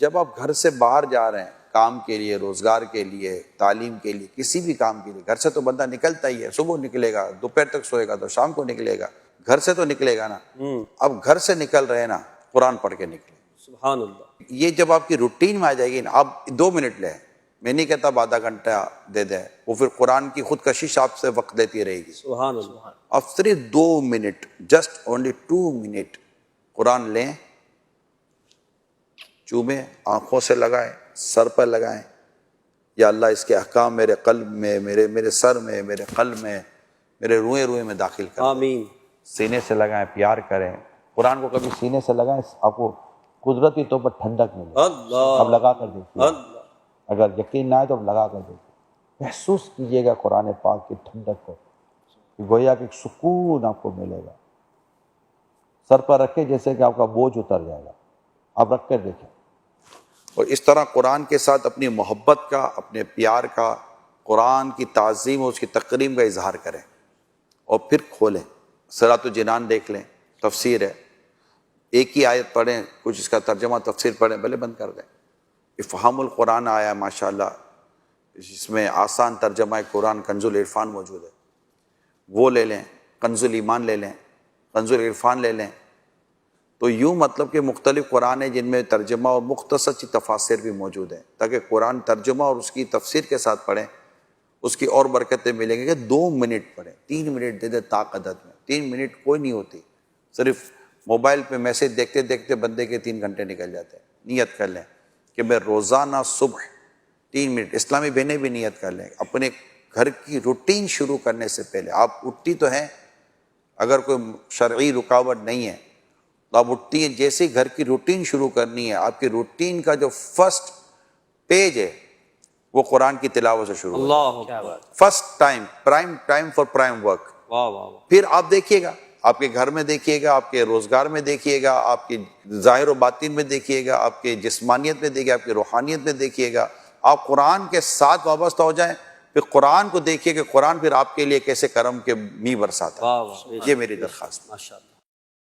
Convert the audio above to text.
جب آپ گھر سے باہر جا رہے ہیں کام کے لیے، روزگار کے لیے، تعلیم کے لیے، کسی بھی کام کے لیے، گھر سے تو بندہ نکلتا ہی ہے، صبح نکلے گا، دوپہر تک سوئے گا تو شام کو نکلے گا، گھر سے تو نکلے گا نا۔ اب گھر سے نکل رہے ہیں نا، قرآن پڑھ کے نکلے۔ سبحان اللہ۔ یہ جب آپ کی روٹین میں آ جائے گی نا، آپ 2 منٹ لیں، میں نہیں کہتا آدھا گھنٹہ دے دیں، وہ پھر قرآن کی خود کشش آپ سے وقت لیتی رہے گی۔ سبحان اللہ۔ آپ صرف 2 منٹ، جسٹ اونلی 2 منٹ قرآن لیں، چومیں، آنکھوں سے لگائیں، سر پر لگائیں، یا اللہ اس کے احکام میرے قلب میں، میرے سر میں، میرے قلب میں، میرے روئے روئے میں داخل کر دیں۔ آمین۔ سینے سے لگائیں، پیار کریں۔ قرآن کو کبھی سینے سے لگائیں، آپ کو قدرتی طور پر ٹھنڈک ملے۔ اللہ اب لگا کر دیکھیے، اللہ۔ اگر یقین نہ آئے تو اب لگا کر دیکھیے، محسوس کیجئے گا قرآن پاک کی ٹھنڈک کو، گویا کہ ایک سکون آپ کو ملے گا۔ سر پر رکھے جیسے کہ آپ کا بوجھ اتر جائے گا، آپ رکھ کر دیکھیں۔ اور اس طرح قرآن کے ساتھ اپنی محبت کا، اپنے پیار کا، قرآن کی تعظیم اور اس کی تکریم کا اظہار کریں، اور پھر کھولیں۔ صراط الجنان دیکھ لیں، تفسیر ہے، ایک ہی آیت پڑھیں، کچھ اس کا ترجمہ تفسیر پڑھیں، بھلے بند کر دیں۔ افہام القرآن آیا ماشاءاللہ، جس میں آسان ترجمہ قرآن کنز العرفان موجود ہے، وہ لے لیں۔ کنز الایمان لے لیں، کنز العرفان لے لیں۔ تو یوں مطلب کہ مختلف قرآن ہیں جن میں ترجمہ اور مختصر سی تفاسیر بھی موجود ہیں، تاکہ قرآن ترجمہ اور اس کی تفسیر کے ساتھ پڑھیں، اس کی اور برکتیں ملیں گی۔ کہ 2 منٹ پڑھیں، 3 منٹ دے دیں طاقت میں، 3 منٹ کوئی نہیں ہوتی۔ صرف موبائل پہ میسج دیکھتے دیکھتے بندے کے 3 گھنٹے نکل جاتے ہیں۔ نیت کر لیں کہ میں روزانہ صبح 3 منٹ، اسلامی بہنیں بھی نیت کر لیں، اپنے گھر کی روٹین شروع کرنے سے پہلے۔ آپ اٹھتی تو ہیں، اگر کوئی شرعی رکاوٹ نہیں ہے تو آپ اٹھتی ہیں، جیسے گھر کی روٹین شروع کرنی ہے، آپ کی روٹین کا جو فرسٹ پیج ہے وہ قرآن کی تلاوت سے شروع ہوتا ہے۔ اللہ اکبر۔ First time, prime time for prime work. واہ واہ واہ۔ پھر آپ دیکھیے گا، آپ کے گھر میں دیکھیے گا، آپ کے روزگار میں دیکھیے گا، آپ کی ظاہر و باطن میں دیکھیے گا، آپ کے جسمانیت میں دیکھیے گا، آپ کی روحانیت میں دیکھیے گا۔ آپ قرآن کے ساتھ وابستہ ہو جائیں، پھر قرآن کو دیکھیے کہ قرآن پھر آپ کے لیے کیسے کرم کے می برساتا ہے۔ واہ واہ۔ یہ میری درخواست ہے۔ ماشاء اللہ۔